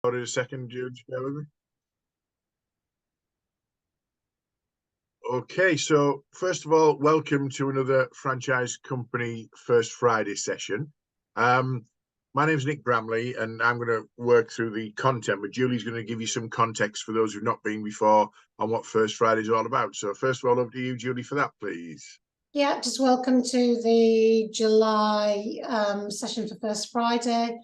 Hold it a second, George. Bear with me. Okay, so first of all, welcome to another franchise company First Friday session. My name's Nick Bramley, and I'm going to work through the content, but Julie's going to give you some context for those who've not been before on what First Friday is all about. So first of all, over to you, Julie, for that, please. Yeah, just welcome to the July session for First Friday.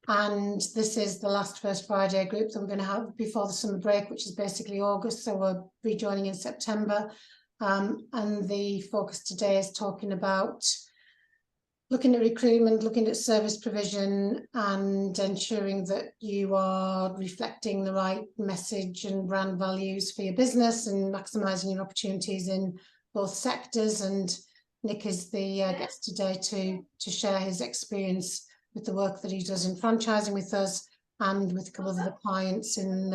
And this is the last First Friday group that we're going to have before the summer break, which is basically August. So we're rejoining in September. And the focus today is talking about looking at recruitment, looking at service provision, and ensuring that you are reflecting the right message and brand values for your business and maximising your opportunities in both sectors. And Nick is the guest today to share his experience with the work that he does in franchising with us and with a couple of other clients in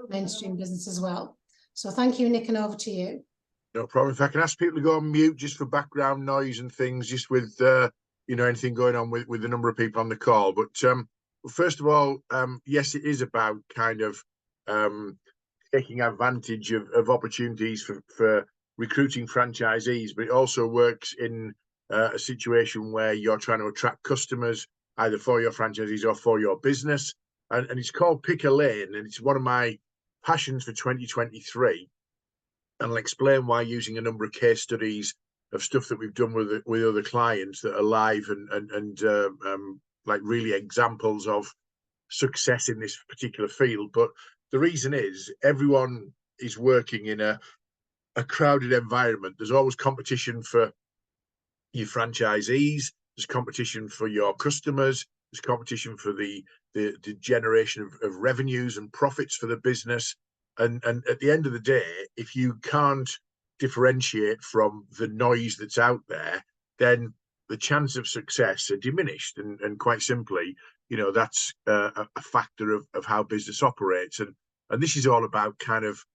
mainstream business as well. So thank you, Nick, and over to you. No problem. If I can ask people to go on mute just for background noise and things, just with anything going on with the number of people on the call. But first of all, yes, it is about kind of taking advantage of opportunities for recruiting franchisees, but it also works in a situation where you're trying to attract customers either for your franchisees or for your business. And it's called Pick a Lane, and it's one of my passions for 2023. And I'll explain why using a number of case studies of stuff that we've done with other clients that are live and like really examples of success in this particular field. But the reason is everyone is working in a crowded environment. There's always competition for your franchisees. There's competition for your customers. There's competition for the generation of revenues and profits for the business. And at the end of the day, if you can't differentiate from the noise that's out there, then the chance of success are diminished. And quite simply, that's a factor of how business operates. And this is all about kind of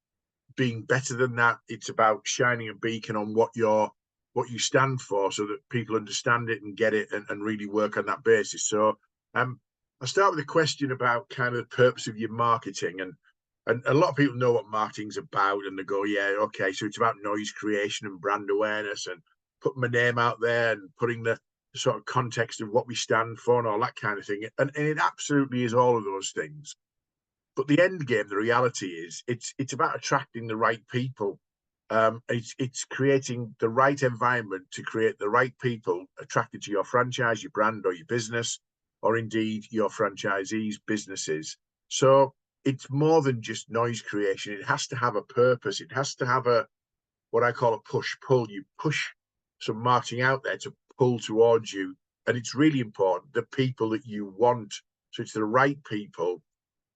being better than that. It's about shining a beacon on what you stand for so that people understand it and get it and really work on that basis. So I'll start with a question about kind of the purpose of your marketing. And a lot of people know what marketing's about, and they go, yeah, okay, so it's about noise creation and brand awareness and putting my name out there and putting the sort of context of what we stand for and all that kind of thing. And it absolutely is all of those things. But the end game, the reality is, it's about attracting the right people. It's creating the right environment to create the right people attracted to your franchise, your brand, or your business, or indeed your franchisees' businesses. So it's more than just noise creation. It has to have a purpose. It has to have what I call a push-pull. You push some marketing out there to pull towards you. And it's really important, the people that you want. So it's the right people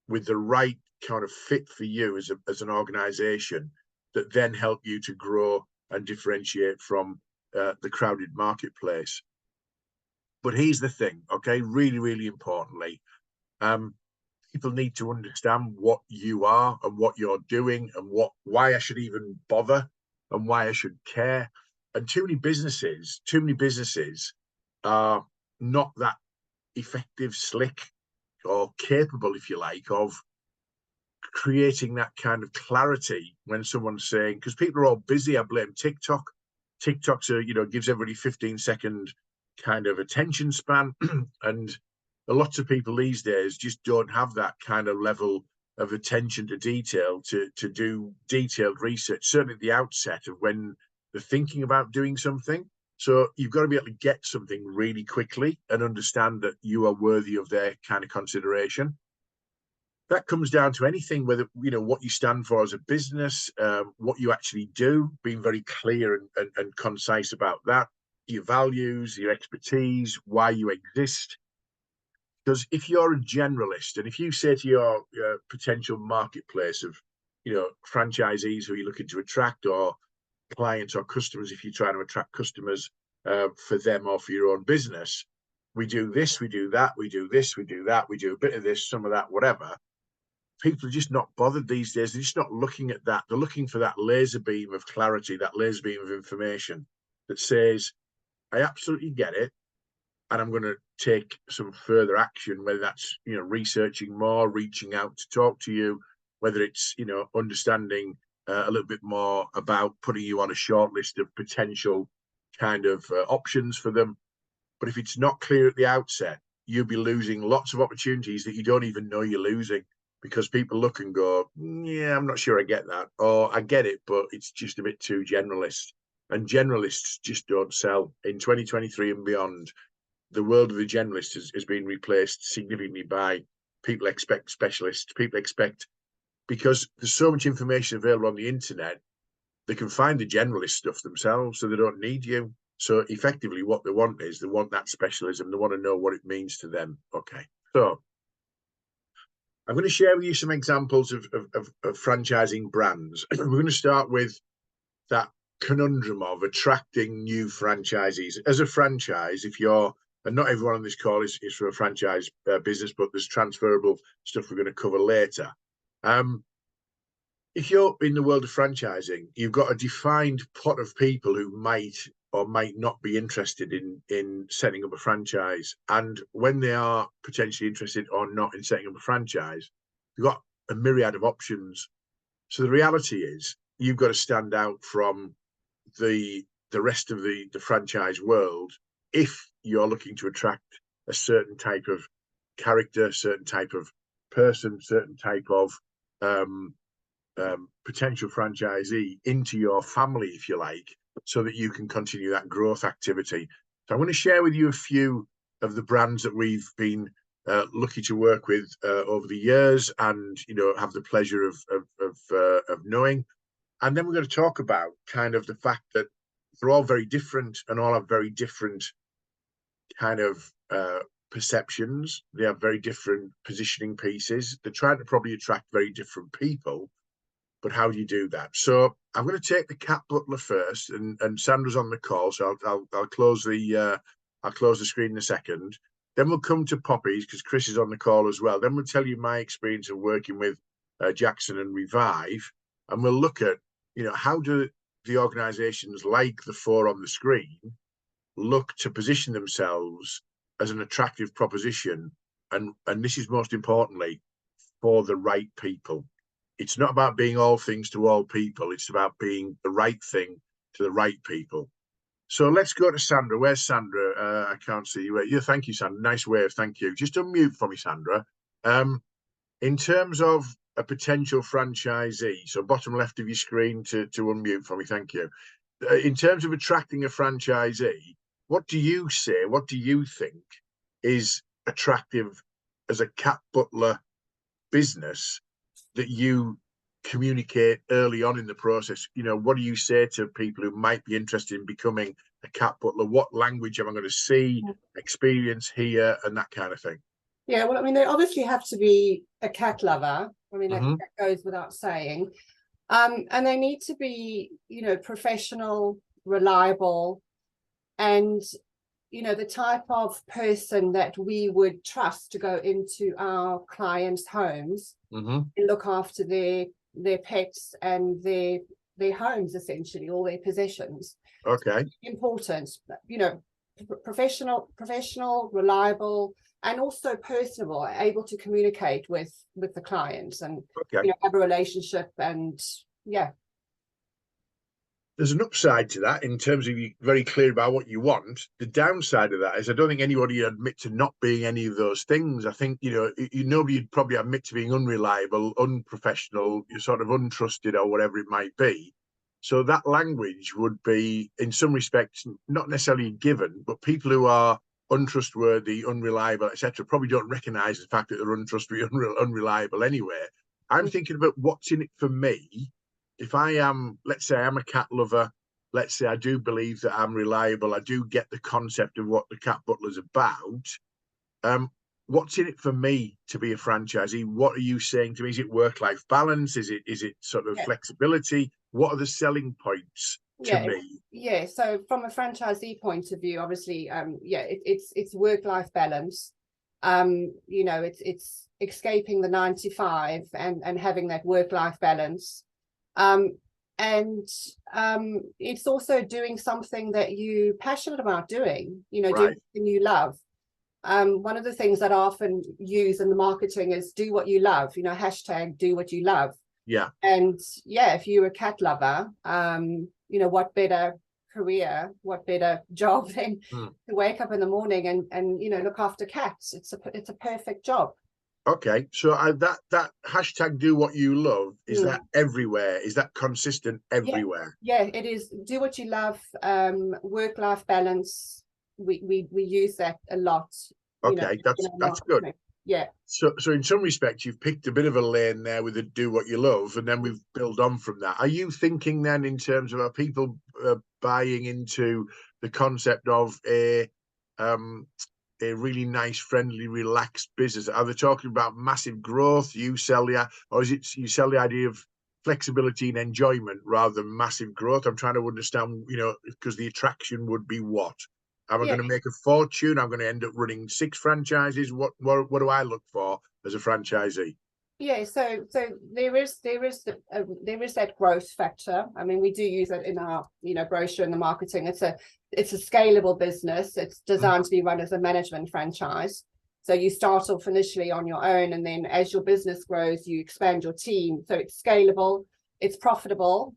with the right kind of fit for you as an organization that then help you to grow and differentiate from the crowded marketplace. But here's the thing, okay, really, really importantly, people need to understand what you are and what you're doing and why I should even bother and why I should care. And too many businesses are not that effective, slick, or capable, if you like, of creating that kind of clarity when someone's saying, because people are all busy. I blame TikTok. TikTok's gives everybody 15-second kind of attention span, and lots of people these days just don't have that kind of level of attention to detail to do detailed research, certainly at the outset of when they're thinking about doing something. So you've got to be able to get something really quickly and understand that you are worthy of their kind of consideration. That comes down to anything, whether, what you stand for as a business, what you actually do, being very clear and concise about that, your values, your expertise, why you exist. Because if you're a generalist and if you say to your potential marketplace of, franchisees who you're looking to attract, or clients or customers, if you're trying to attract customers for them or for your own business, we do this, we do that, we do this, we do that, we do a bit of this, some of that, whatever. People are just not bothered these days. They're just not looking at that. They're looking for that laser beam of clarity, that laser beam of information that says, I absolutely get it. and I'm going to take some further action, whether that's, you know, researching more, reaching out to talk to you, whether it's, you know, understanding a little bit more about putting you on a short list of potential kind of options for them. But if it's not clear at the outset, you'll be losing lots of opportunities that you don't even know you're losing, because people look and go, yeah, I'm not sure I get that, or I get it, but it's just a bit too generalist. And generalists just don't sell. In 2023 and beyond, the world of the generalist has been replaced significantly by people expect specialists. People expect, because there's so much information available on the internet, they can find the generalist stuff themselves, so they don't need you. So effectively what they want is they want that specialism. They want to know what it means to them. Okay. So I'm going to share with you some examples of franchising brands. We're going to start with that conundrum of attracting new franchisees. As a franchise, if you're, and not everyone on this call is for a franchise business, but there's transferable stuff we're going to cover later. If you're in the world of franchising, you've got a defined pot of people who might or might not be interested in setting up a franchise. And when they are potentially interested or not in setting up a franchise, you've got a myriad of options. So the reality is you've got to stand out from the rest of the franchise world if you're looking to attract a certain type of character, certain type of person, certain type of potential franchisee into your family, if you like, so that you can continue that growth activity. So I'm going to share with you a few of the brands that we've been lucky to work with over the years, and you know, have the pleasure of knowing. And then we're going to talk about kind of the fact that they're all very different and all have very different kind of perceptions. They have very different positioning pieces. They're trying to probably attract very different people. But how do you do that? So I'm going to take the cat butler first, and Sandra's on the call, so I'll close the screen in a second. Then we'll come to Poppies because Chris is on the call as well. Then we'll tell you my experience of working with Jackson and Revive, and we'll look at, you know, how do the organisations like the four on the screen look to position themselves as an attractive proposition, and this is most importantly for the right people. It's not about being all things to all people. It's about being the right thing to the right people. So let's go to Sandra. Where's Sandra? I can't see you. Yeah, thank you, Sandra. Nice wave. Thank you. Just unmute for me, Sandra. In terms of a potential franchisee, so bottom left of your screen to unmute for me. Thank you. In terms of attracting a franchisee, what do you say? What do you think is attractive as a cat butler business that you communicate early on in the process? You know, what do you say to people who might be interested in becoming a cat butler? What language am I going to see, experience, hear, and that kind of thing? Yeah, well, I mean, they obviously have to be a cat lover. I mean, that goes without saying. And they need to be, you know, professional, reliable, and, you know, the type of person that we would trust to go into our clients' homes and look after their pets and their homes, essentially, all their possessions. Okay. Important, you know, professional, reliable, and also personable, able to communicate with the clients and you know, have a relationship. And yeah, there's an upside to that in terms of you very clear about what you want. The downside of that is I don't think anybody would admit to not being any of those things. I think, you know, nobody would probably admit to being unreliable, unprofessional, sort of untrusted, or whatever it might be. So that language would be, in some respects, not necessarily given, but people who are untrustworthy, unreliable, etc., probably don't recognise the fact that they're untrustworthy, unreliable anyway. I'm thinking about what's in it for me. If I am, let's say I'm a cat lover, let's say I do believe that I'm reliable, I do get the concept of what the cat butler's about. What's in it for me to be a franchisee? What are you saying to me? Is it work-life balance? Is it sort of flexibility? What are the selling points to me? Yeah, so from a franchisee point of view, obviously, it's work-life balance. You know, it's escaping the 9 to 5 and having that work-life balance. And it's also doing something that you're passionate about doing, you know, doing Right. something you love. One of the things that I often use in the marketing is do what you love, you know, hashtag do what you love. Yeah. And yeah, if you're a cat lover, you know, what better career, what better job than to wake up in the morning and you know, look after cats. It's a perfect job. Okay, so that hashtag do what you love, is that everywhere? Is that consistent everywhere? Yeah, it is. Do what you love. Work-life balance. We use that a lot. Okay, that's good. Yeah. So in some respects, you've picked a bit of a lane there with the do what you love, and then we've built on from that. Are you thinking then in terms of, are people buying into the concept of a really nice, friendly, relaxed business? Are they talking about massive growth? You sell or is it you sell the idea of flexibility and enjoyment rather than massive growth? I'm trying to understand, you know, because the attraction would be what? Am I going to make a fortune? I'm going to end up running 6 franchises. What do I look for as a franchisee? Yeah, so there is that growth factor. I mean, we do use it in our, you know, brochure and the marketing. It's a scalable business. It's designed to be run as a management franchise. So you start off initially on your own, and then as your business grows, you expand your team. So it's scalable, it's profitable.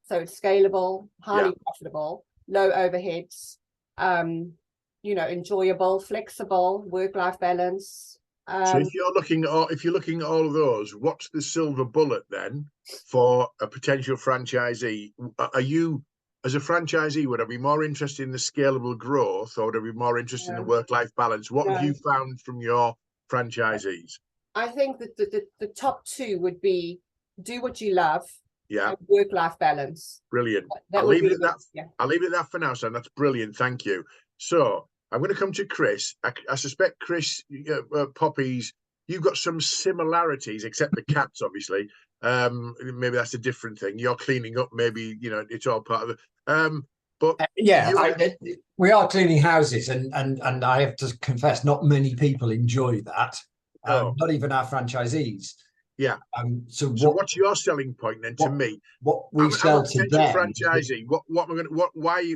So it's scalable, highly profitable, low overheads, you know, enjoyable, flexible, work-life balance. So if you're looking at all of those, what's the silver bullet then for a potential franchisee? Are you, as a franchisee, would I be more interested in the scalable growth, or would I be more interested in the work-life balance? What have you found from your franchisees? I think that the top 2 would be do what you love. Yeah. And work-life balance. Brilliant. I'll leave it at that. I'll leave it at that for now, son. That's brilliant. Thank you. So I'm going to come to Chris. I suspect, Chris, Poppies, you've got some similarities, except the cats, obviously. Maybe that's a different thing. You're cleaning up, maybe, you know, it's all part of it. But we are cleaning houses, and I have to confess, not many people enjoy that. Not even our franchisees. Yeah. So what's your selling point then? To me, what we sell to them, franchisee. What am I going to?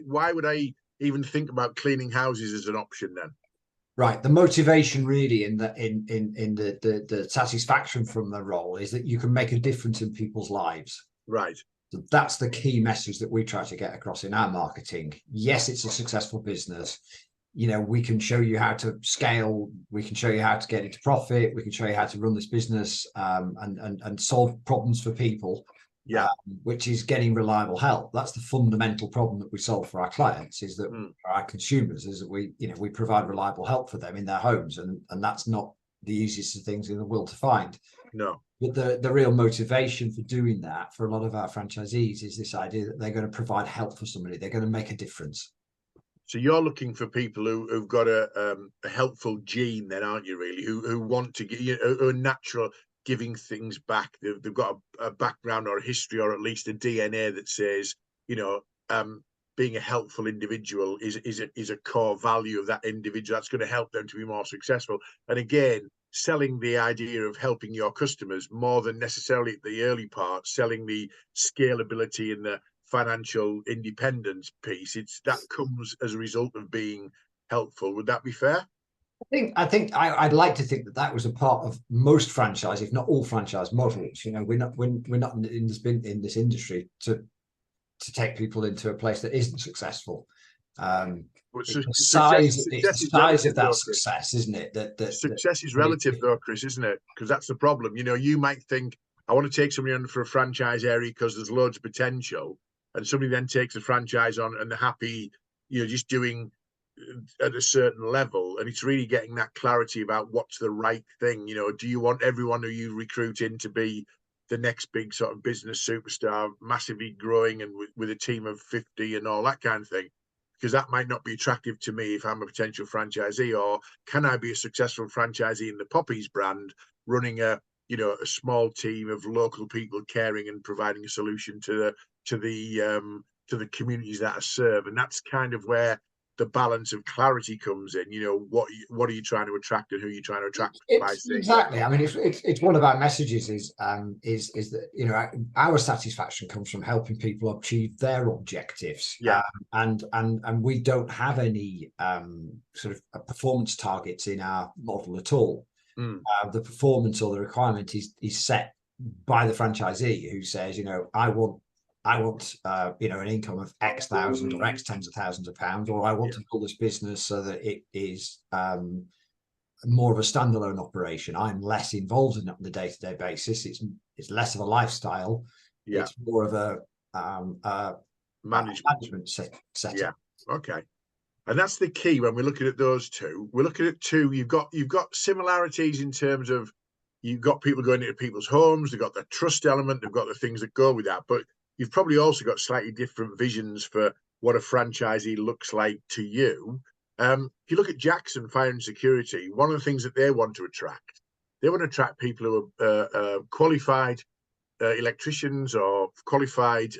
Why would I even think about cleaning houses as an option then? Right. The motivation really in the satisfaction from the role is that you can make a difference in people's lives. Right. So that's the key message that we try to get across in our marketing. Yes, it's a successful business. You know, we can show you how to scale. We can show you how to get into profit. We can show you how to run this business and solve problems for people. Yeah, which is getting reliable help. That's the fundamental problem that we solve for our clients, is that for our consumers, is that we provide reliable help for them in their homes, and that's not the easiest of things in the world to find. No. But the real motivation for doing that for a lot of our franchisees is this idea that they're going to provide help for somebody. They're going to make a difference. So you're looking for people who've got a helpful gene, then, aren't you? Really, who want to get, you know, who are natural, giving things back. They've got a background or a history, or at least a DNA that says, you know, being a helpful individual is a core value of that individual. That's going to help them to be more successful. And again, selling the idea of helping your customers more than necessarily at the early part, selling the scalability and the financial independence piece. That comes as a result of being helpful. Would that be fair? I'd like to think that was a part of most franchise, if not all franchise models. You know, we're not in this industry to take people into a place that isn't successful. It's the size of that success, isn't it? Success is relative, though, Chris, isn't it? Because that's the problem. You know, you might think, I want to take somebody on for a franchise area because there's loads of potential, and somebody then takes a franchise on and they're happy, you know, just doing at a certain level. And it's really getting that clarity about what's the right thing. You know, do you want everyone who you recruit in to be the next big sort of business superstar, massively growing and with a team of 50 and all that kind of thing? Because that might not be attractive to me if I'm a potential franchisee. Or can I be a successful franchisee in the Poppies brand, running a small team of local people caring and providing a solution to the communities that I serve? And that's kind of where the balance of clarity comes in. You know, what are you trying to attract and who are you trying to attract by saying exactly. I mean, it's one of our messages is that, you know, our satisfaction comes from helping people achieve their objectives. Yeah. And we don't have any sort of performance targets in our model at all. The performance or the requirement is set by the franchisee, who says, you know, I want you know, an income of X thousand or X tens of thousands of pounds, or I want to build this business so that it is more of a standalone operation. I'm less involved in it on the day-to-day basis. It's less of a lifestyle. Yeah. It's more of a management setup. Yeah. Okay. And that's the key when we're looking at those two. We're looking at two. You've got similarities in terms of you've got people going into people's homes. They've got the trust element. They've got the things that go with that. But you've probably also got slightly different visions for what a franchisee looks like to you. If you look at Jackson Fire and Security, one of the things that they want to attract people who are qualified electricians or qualified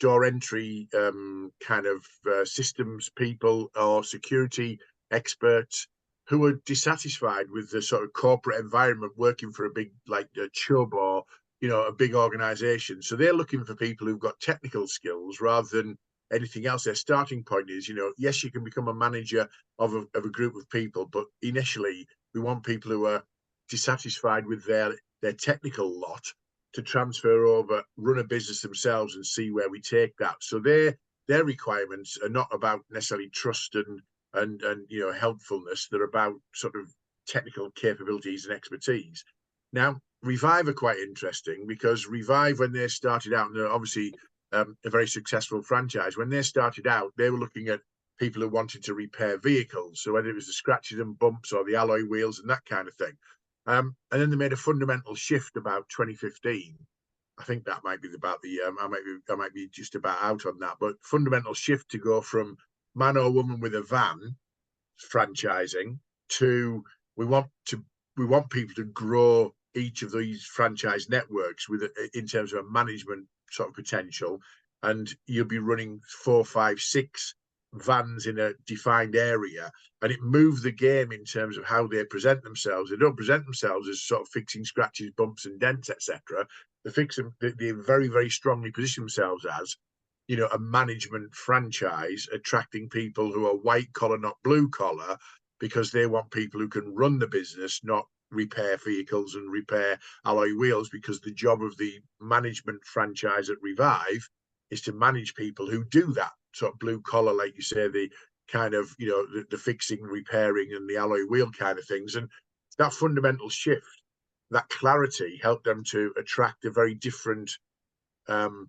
door entry kind of systems people or security experts who are dissatisfied with the sort of corporate environment, working for a big, like a Chubb or, you know, a big organization. So they're looking for people who've got technical skills rather than anything else. Their starting point is, you know, yes, you can become a manager of a group of people, but initially we want people who are dissatisfied with their technical lot to transfer over, run a business themselves and see where we take that. So their requirements are not about necessarily trust and you know, helpfulness. They're about sort of technical capabilities and expertise. Now, Revive are quite interesting because Revive, when they started out, and they're obviously a very successful franchise, when they started out, they were looking at people who wanted to repair vehicles. So whether it was the scratches and bumps or the alloy wheels and that kind of thing. And then they made a fundamental shift about 2015. I think that might be about the I might be just about out on that, but fundamental shift to go from man or woman with a van franchising to we want people to grow each of these franchise networks with in terms of a management sort of potential, and you'll be running 4, 5, 6 vans in a defined area, and it moved the game in terms of how they present themselves. They don't present themselves as sort of fixing scratches, bumps and dents, etc. They very, very strongly position themselves as, you know, a management franchise, attracting people who are white collar, not blue collar, because they want people who can run the business, not repair vehicles and repair alloy wheels, because the job of the management franchise at Revive is to manage people who do that sort of blue collar, like you say, the kind of, you know, the fixing, repairing and the alloy wheel kind of things. And that fundamental shift, that clarity, helped them to attract a very different kind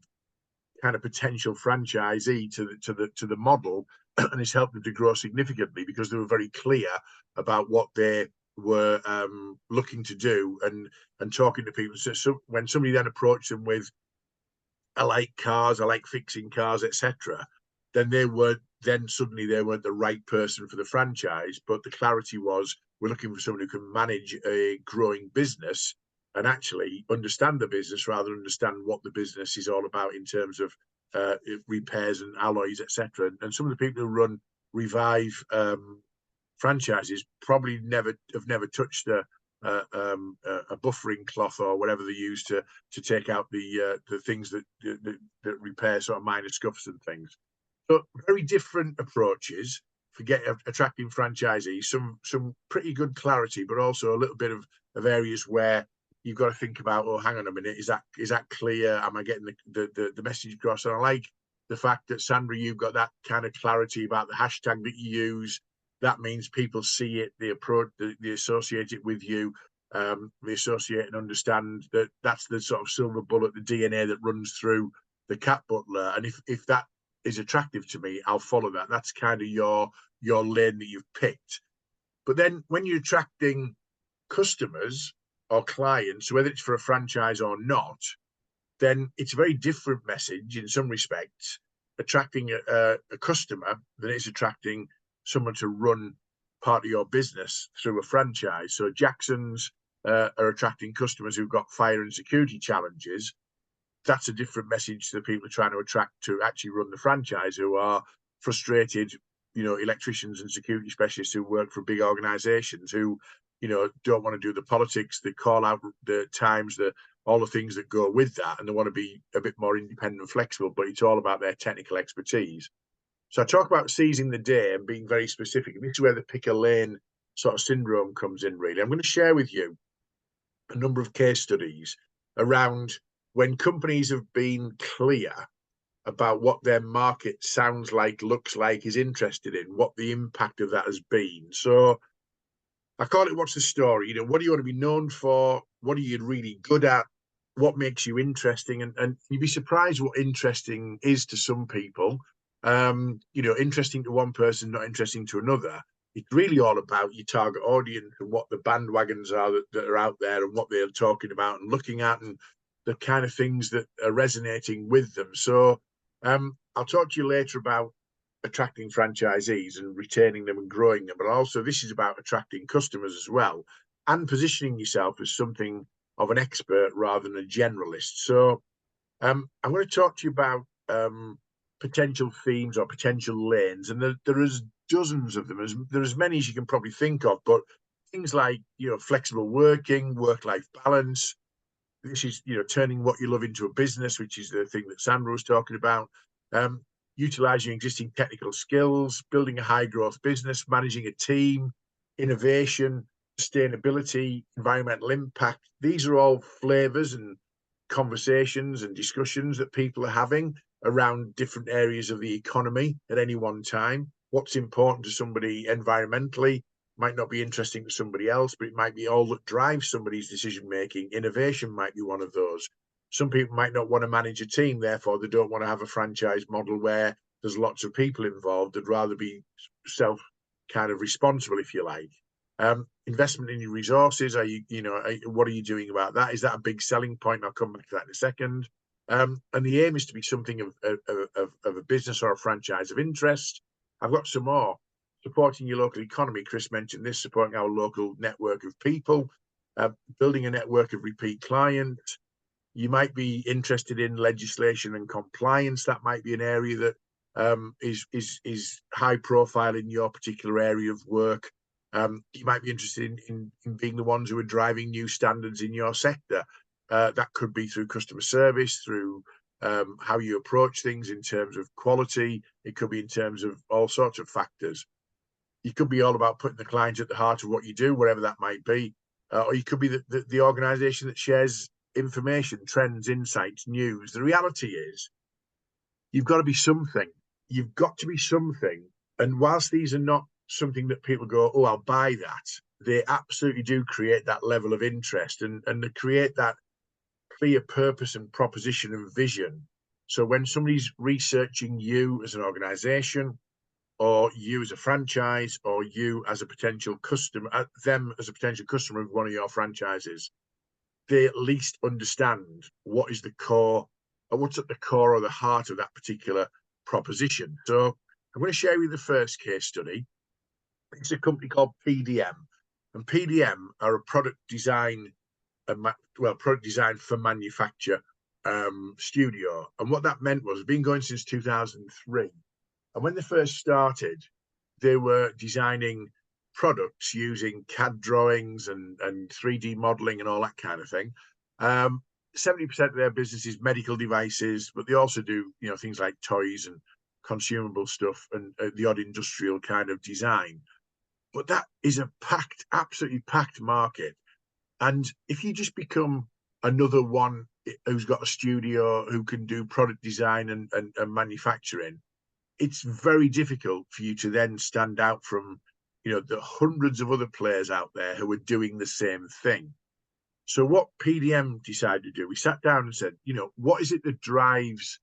of potential franchisee to the model, and it's helped them to grow significantly because they were very clear about what they were looking to do and talking to people. So when somebody then approached them with, I like cars, I like fixing cars, etc., then suddenly they weren't the right person for the franchise. But the clarity was, we're looking for someone who can manage a growing business and actually understand the business rather than understand what the business is all about in terms of repairs and alloys, etc. And some of the people who run Revive franchises probably have never touched a buffering cloth or whatever they use to take out the things that repair sort of minor scuffs and things. So very different approaches for attracting franchisees. Some pretty good clarity, but also a little bit of areas where you've got to think about, oh, hang on a minute, is that clear? Am I getting the message across? And I like the fact that, Sandra, you've got that kind of clarity about the hashtag that you use. That means people see it, they approach, they associate it with you, they associate and understand that that's the sort of silver bullet, the DNA that runs through the cat butler. And if that is attractive to me, I'll follow that. That's kind of your lane that you've picked. But then when you're attracting customers or clients, whether it's for a franchise or not, then it's a very different message in some respects, attracting a customer than it's attracting someone to run part of your business through a franchise. So Jackson's are attracting customers who've got fire and security challenges. That's a different message to the people trying to attract to actually run the franchise, who are frustrated, electricians and security specialists who work for big organizations who, don't want to do the politics, the call out, the times, all the things that go with that, and they want to be a bit more independent and flexible, but it's all about their technical expertise. So I talk about seizing the day and being very specific. And this is where the pick a lane sort of syndrome comes in, really. I'm going to share with you a number of case studies around when companies have been clear about what their market sounds like, looks like, is interested in, what the impact of that has been. So I call it, what's the story? What do you want to be known for? What are you really good at? What makes you interesting? And you'd be surprised what interesting is to some people. Interesting to one person, not interesting to another. It's really all about your target audience and what the bandwagons are that are out there and what they're talking about and looking at and the kind of things that are resonating with them. So I'll talk to you later about attracting franchisees and retaining them and growing them, but also this is about attracting customers as well and positioning yourself as something of an expert rather than a generalist. So I'm going to talk to you about potential themes or potential lanes, and there is dozens of them. There's as many as you can probably think of, but things like flexible working, work-life balance. This is turning what you love into a business, which is the thing that Sandra was talking about. Utilizing existing technical skills, building a high growth business, managing a team, innovation, sustainability, environmental impact. These are all flavors and conversations and discussions that people are having around different areas of the economy at any one time. What's important to somebody environmentally might not be interesting to somebody else, but it might be all that drives somebody's decision making. Innovation might be one of those. Some people might not want to manage a team, therefore they don't want to have a franchise model where there's lots of people involved. They'd rather be self kind of responsible, if you like. Investment in your resources. What are you doing about that? Is that a big selling point? I'll come back to that in a second. And the aim is to be something of a business or a franchise of interest. I've got some more. Supporting your local economy. Chris mentioned this, supporting our local network of people, building a network of repeat clients. You might be interested in legislation and compliance. That might be an area that is high profile in your particular area of work. You might be interested in being the ones who are driving new standards in your sector. That could be through customer service, through how you approach things in terms of quality. It could be in terms of all sorts of factors. You could be all about putting the client at the heart of what you do, whatever that might be. Or you could be the organization that shares information, trends, insights, news. The reality is you've got to be something. You've got to be something. And whilst these are not something that people go, oh, I'll buy that, they absolutely do create that level of interest and they create that clear purpose and proposition and vision. So when somebody's researching you as an organization, or you as a franchise, or you as a potential customer, them as a potential customer of one of your franchises, they at least understand what is the core, or what's at the core or the heart of that particular proposition. So I'm going to share with you the first case study. It's a company called PDM, and PDM are a product design, product design for manufacture studio. And what that meant was, it's been going since 2003. And when they first started, they were designing products using CAD drawings and 3D modeling and all that kind of thing. 70% of their business is medical devices, but they also do things like toys and consumable stuff and the odd industrial kind of design. But that is a absolutely packed market. And if you just become another one who's got a studio who can do product design and manufacturing, it's very difficult for you to then stand out from the hundreds of other players out there who are doing the same thing. So what PDM decided to do, we sat down and said, what is it that drives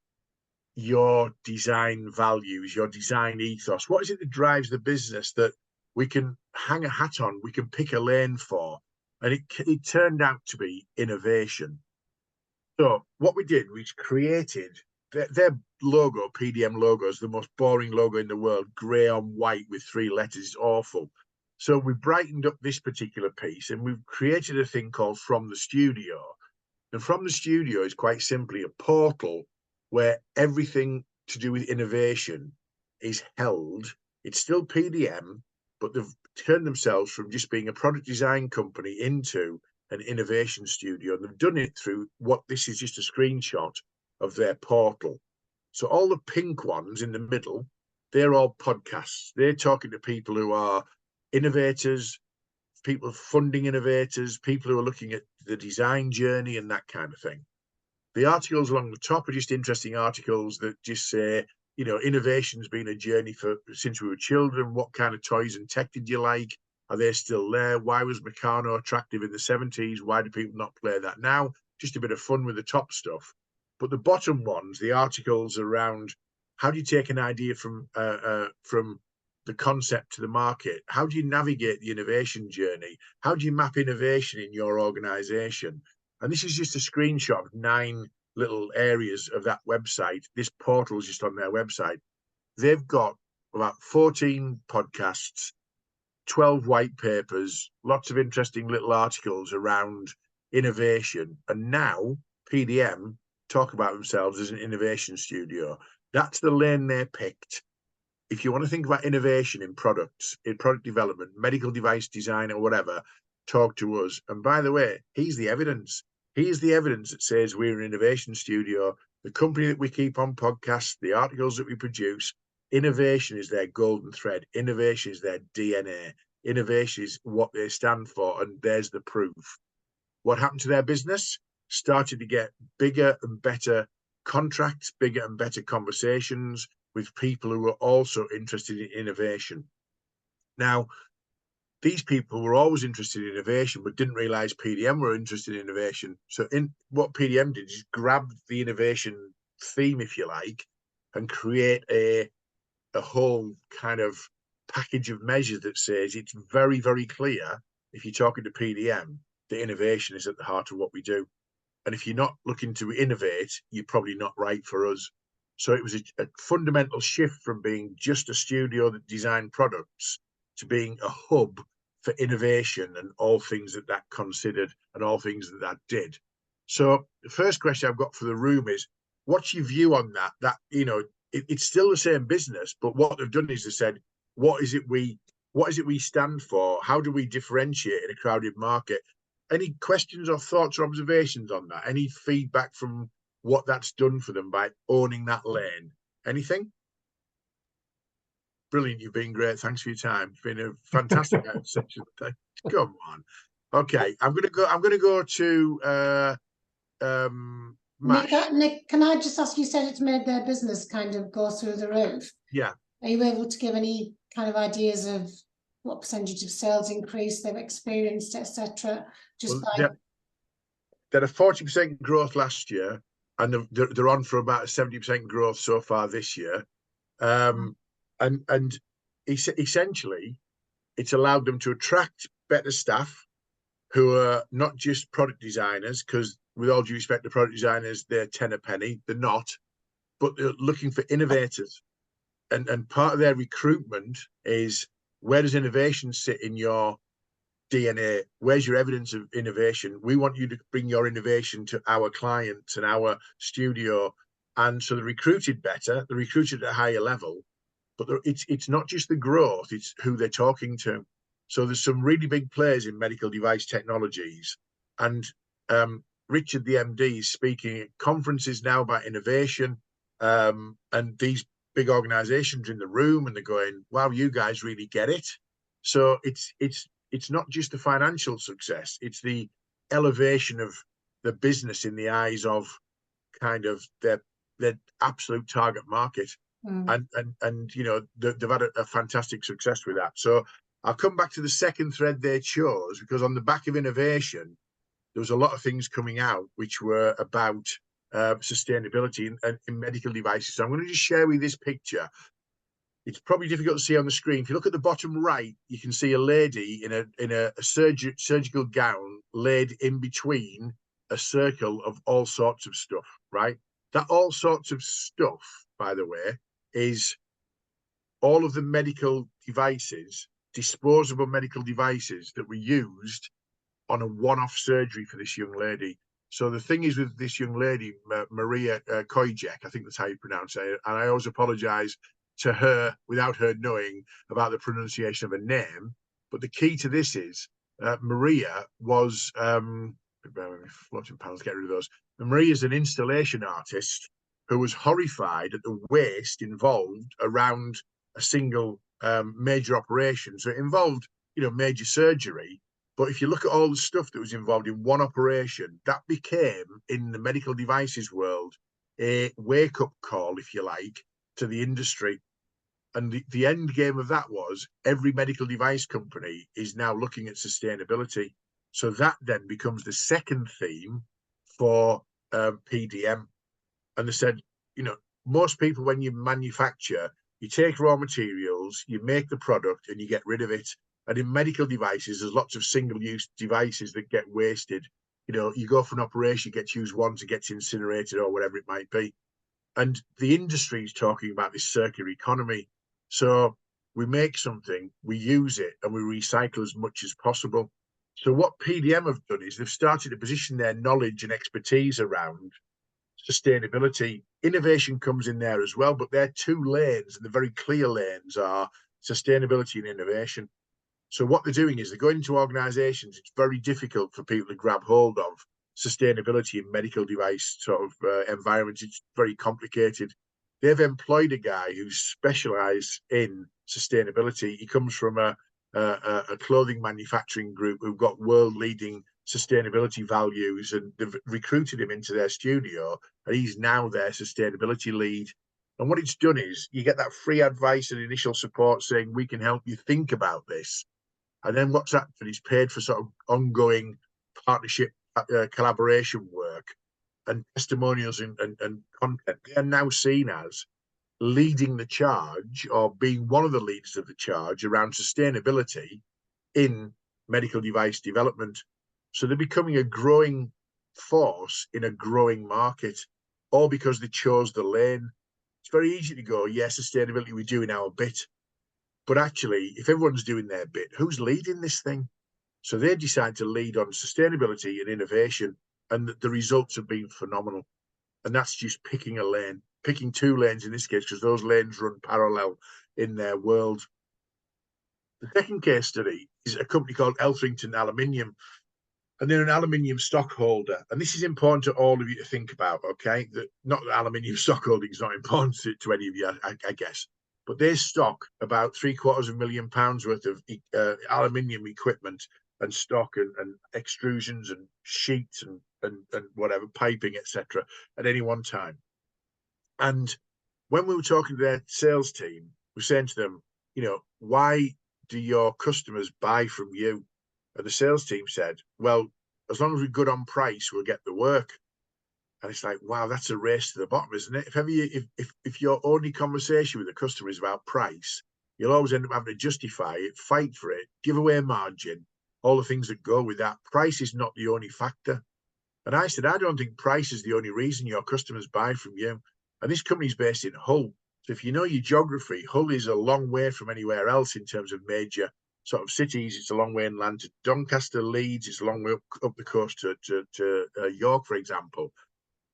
your design values, your design ethos? What is it that drives the business that we can hang a hat on, we can pick a lane for? And it turned out to be innovation. So what we did, we created their logo. PDM logo is the most boring logo in the world, grey on white with 3 letters. It's awful. So we brightened up this particular piece and we've created a thing called From the Studio. And From the Studio is quite simply a portal where everything to do with innovation is held. It's still PDM, but they've turned themselves from just being a product design company into an innovation studio. And they've done it through what this is just a screenshot of their portal. So all the pink ones in the middle, they're all podcasts. They're talking to people who are innovators, people funding innovators, people who are looking at the design journey and that kind of thing. The articles along the top are just interesting articles that just say, you know, innovation's been a journey for since we were children. What kind of toys and tech did you like? Are they still there? Why was Meccano attractive in the 70s? Why do people not play that now? Just a bit of fun with the top stuff. But the bottom ones, the articles around how do you take an idea from the concept to the market? How do you navigate the innovation journey? How do you map innovation in your organization? And this is just a screenshot of 9 little areas of that website. This portal is just on their website. They've got about 14 podcasts, 12 white papers, lots of interesting little articles around innovation. And now PDM talk about themselves as an innovation studio. That's the lane they picked. If you want to think about innovation in products, in product development, medical device design or whatever, talk to us. And by the way, here's the evidence. Here's the evidence that says we're an innovation studio. The company that we keep on podcasts, the articles that we produce, innovation is their golden thread. Innovation is their DNA. Innovation is what they stand for. And there's the proof. What happened to their business? Started to get bigger and better contracts, bigger and better conversations with people who were also interested in innovation. Now, these people were always interested in innovation, but didn't realize PDM were interested in innovation. So in what PDM did is grab the innovation theme, if you like, and create a whole kind of package of measures that says it's very, very clear, if you're talking to PDM, that innovation is at the heart of what we do. And if you're not looking to innovate, you're probably not right for us. So it was a fundamental shift from being just a studio that designed products to being a hub for innovation and all things that that considered and all things that that did. So the first question I've got for the room is, what's your view on that? That, you know, it's still the same business, but what they've done is they said, what is it we stand for? How do we differentiate in a crowded market? Any questions or thoughts or observations on that? Any feedback from what that's done for them by owning that lane? Anything? Brilliant. You've been great. Thanks for your time. It's been a fantastic session. Come on. Okay, I'm gonna go to Mash. Nick, can I just ask, you said it's made their business kind of go through the roof. Yeah. Are you able to give any kind of ideas of what percentage of sales increase they've experienced, etc.? Just well, they had a 40% growth last year, and they're on for about a 70% growth so far this year. And essentially, it's allowed them to attract better staff who are not just product designers, because with all due respect to product designers, they're 10 a penny. They're not, but they're looking for innovators. And part of their recruitment is, where does innovation sit in your DNA? Where's your evidence of innovation? We want you to bring your innovation to our clients and our studio. And so they're recruited better, they're recruited at a higher level, but it's not just the growth, it's who they're talking to. So there's some really big players in medical device technologies. And Richard, the MD, is speaking at conferences now about innovation. And these big organizations in the room, and they're going, wow, you guys really get it. So it's not just the financial success, it's the elevation of the business in the eyes of kind of their absolute target market. And you know, they've had a fantastic success with that. So I'll come back to the second thread they chose, because on the back of innovation, there was a lot of things coming out which were about sustainability in medical devices. So I'm going to just share with you this picture. It's probably difficult to see on the screen. If you look at the bottom right, you can see a lady in a surgical gown laid in between a circle of all sorts of stuff, right? That all sorts of stuff, by the way, is all of the medical devices, disposable medical devices that were used on a one-off surgery for this young lady. So the thing is with this young lady, Maria Kojek, I think that's how you pronounce it, and I always apologize to her without her knowing about the pronunciation of a name. But the key to this is Maria was floating panels, get rid of those. Maria's an installation artist who was horrified at the waste involved around a single major operation. So it involved, major surgery. But if you look at all the stuff that was involved in one operation, that became, in the medical devices world, a wake-up call, if you like, to the industry. And the end game of that was every medical device company is now looking at sustainability. So that then becomes the second theme for PDM. And they said, most people, when you manufacture, you take raw materials, you make the product and you get rid of it. And in medical devices, there's lots of single-use devices that get wasted. You go for an operation, you get to use once, it gets incinerated or whatever it might be. And the industry is talking about this circular economy. So we make something, we use it, and we recycle as much as possible. So what PDM have done is they've started to position their knowledge and expertise around sustainability. Innovation comes in there as well, but their two lanes, and the very clear lanes, are sustainability and innovation. So what they're doing is they're going into organizations. It's very difficult for people to grab hold of sustainability in medical device sort of environments. It's very complicated. They've employed a guy who's specialized in sustainability. He comes from a clothing manufacturing group who've got world-leading sustainability values, and they've recruited him into their studio, and he's now their sustainability lead. And what it's done is you get that free advice and initial support saying, we can help you think about this. And then what's happened is paid for sort of ongoing partnership collaboration work and testimonials and content. They are now seen as leading the charge, or being one of the leaders of the charge around sustainability in medical device development. So they're becoming a growing force in a growing market, all because they chose the lane. It's very easy to go, yeah, sustainability, we're doing our bit. But actually, if everyone's doing their bit, who's leading this thing? So they decide to lead on sustainability and innovation, and the results have been phenomenal. And that's just picking a lane, picking two lanes in this case, because those lanes run parallel in their world. The second case study is a company called Elthrington Aluminium, and they're an aluminium stockholder. And this is important to all of you to think about, okay? Not that aluminium stockholding is not important to any of you, I guess. But they stock about £750,000 worth of aluminium equipment and stock and extrusions and sheets and whatever, piping, etc. at any one time. And when we were talking to their sales team, we were saying to them, why do your customers buy from you? And the sales team said, well, as long as we're good on price, we'll get the work. And it's like, wow, that's a race to the bottom, isn't it? If your only conversation with the customer is about price, you'll always end up having to justify it, fight for it, give away a margin, all the things that go with that. Price is not the only factor. And I said, I don't think price is the only reason your customers buy from you. And this company is based in Hull. So if you know your geography, Hull is a long way from anywhere else in terms of major sort of cities. It's a long way inland to Doncaster, Leeds. It's a long way up the coast to York, for example.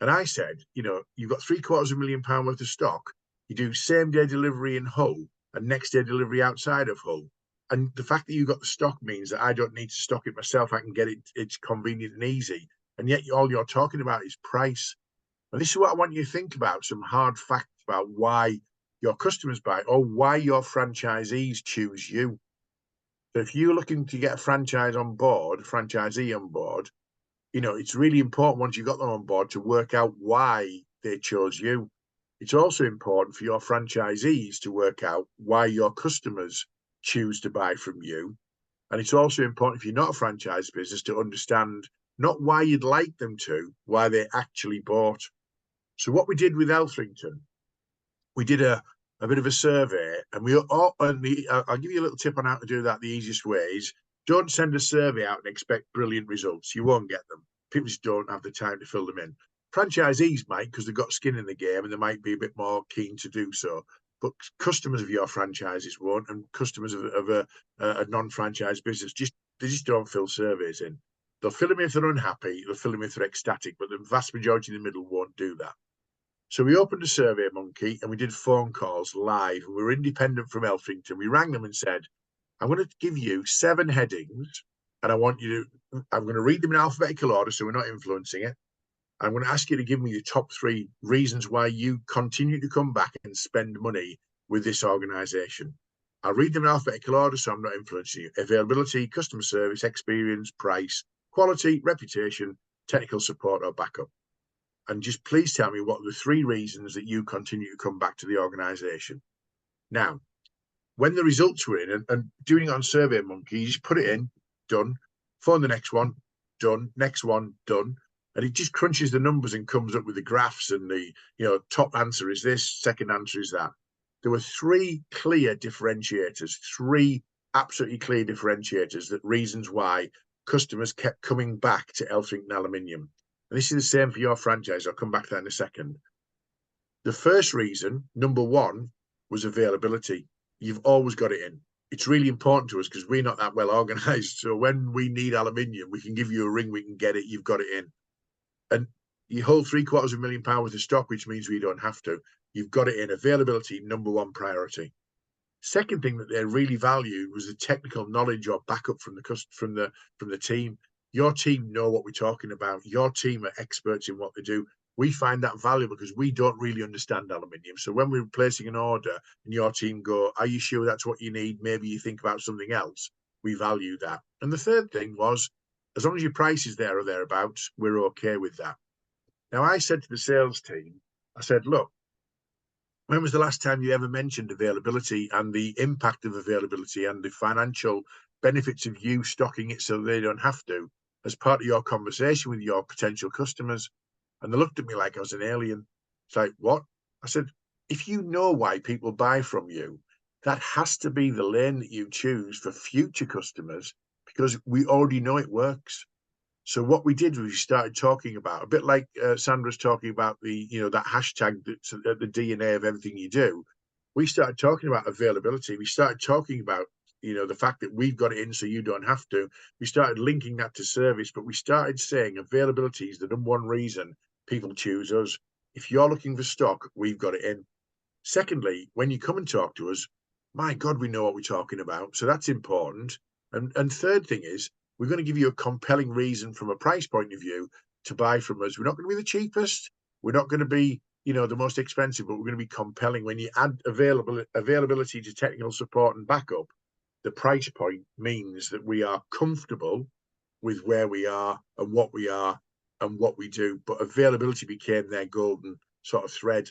And I said, you've got £750,000 worth of stock. You do same day delivery in Hull and next day delivery outside of Hull. And the fact that you've got the stock means that I don't need to stock it myself. I can get it. It's convenient and easy. And yet all you're talking about is price. And this is what I want you to think about, some hard facts about why your customers buy or why your franchisees choose you. So if you're looking to get a franchisee on board, it's really important once you've got them on board to work out why they chose you. It's also important for your franchisees to work out why your customers choose to buy from you. And it's also important, if you're not a franchise business, to understand not why you'd like them to, why they actually bought. So what we did with Elthrington, we did a bit of a survey, and I'll give you a little tip on how to do that. The easiest way is, don't send a survey out and expect brilliant results. You won't get them. People just don't have the time to fill them in. Franchisees might, because they've got skin in the game and they might be a bit more keen to do so. But customers of your franchises won't, and customers of a non-franchise business they just don't fill surveys in. They'll fill them if they're unhappy. They'll fill them if they're ecstatic. But the vast majority in the middle won't do that. So we opened a Survey Monkey and we did phone calls live. We were independent from Elfington. We rang them and said, I'm going to give you 7 headings and I'm going to read them in alphabetical order so we're not influencing it. I'm going to ask you to give me the top 3 reasons why you continue to come back and spend money with this organisation. I'll read them in alphabetical order so I'm not influencing you. Availability, customer service, experience, price, quality, reputation, technical support or backup. And just please tell me what are the 3 reasons that you continue to come back to the organisation. Now, when the results were in and doing it on Survey Monkey, you just put it in, done, phone the next one, done, next one, done. And it just crunches the numbers and comes up with the graphs and the, top answer is this, second answer is that. There were 3 clear differentiators, 3 absolutely clear differentiators, that reasons why customers kept coming back to Elfington Aluminium. And this is the same for your franchise. I'll come back to that in a second. The first reason, number 1, was availability. You've always got it in. It's really important to us because we're not that well organised. So when we need aluminium, we can give you a ring, we can get it, you've got it in. And you hold £750,000 worth of stock, which means we don't have to. You've got it in. Availability, number 1 priority. Second thing that they really valued was the technical knowledge or backup from the team. Your team know what we're talking about. Your team are experts in what they do. We find that valuable because we don't really understand aluminium. So when we're placing an order and your team go, are you sure that's what you need? Maybe you think about something else. We value that. And the third thing was, as long as your price is there or thereabouts, we're okay with that. Now, I said to the sales team, I said, look, when was the last time you ever mentioned availability and the impact of availability and the financial benefits of you stocking it so they don't have to as part of your conversation with your potential customers? And they looked at me like I was an alien. It's like, what? I said, if you know why people buy from you, that has to be the lane that you choose for future customers because we already know it works. So what we did was we started talking about, a bit like Sandra's talking about that hashtag that's at the DNA of everything you do. We started talking about availability. We started talking about, the fact that we've got it in so you don't have to. We started linking that to service, but we started saying availability is the number 1 reason people choose us. If you're looking for stock, we've got it in. Secondly, when you come and talk to us, my God, we know what we're talking about. So that's important. And third thing is, we're going to give you a compelling reason from a price point of view to buy from us. We're not going to be the cheapest. We're not going to be, the most expensive, but we're going to be compelling. When you add availability to technical support and backup, the price point means that we are comfortable with where we are and what we do. But availability became their golden sort of thread.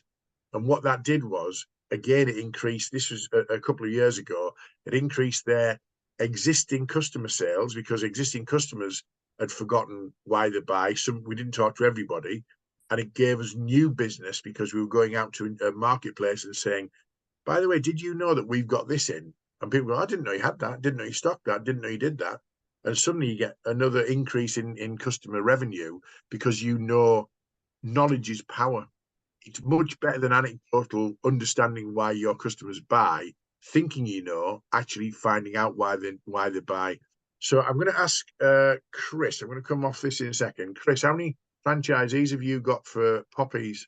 And what that did was, again, it increased. This was a couple of years ago. It increased their existing customer sales because existing customers had forgotten why they buy. We didn't talk to everybody, and it gave us new business because we were going out to a marketplace and saying, by the way, did you know that we've got this in? And people go, I didn't know you had that, didn't know you stocked that, didn't know you did that. And suddenly you get another increase in customer revenue because knowledge is power. It's much better than anecdotal understanding why your customers buy, thinking actually finding out why they buy. So I'm going to ask Chris. I'm going to come off this in a second. Chris, how many franchisees have you got for Poppies?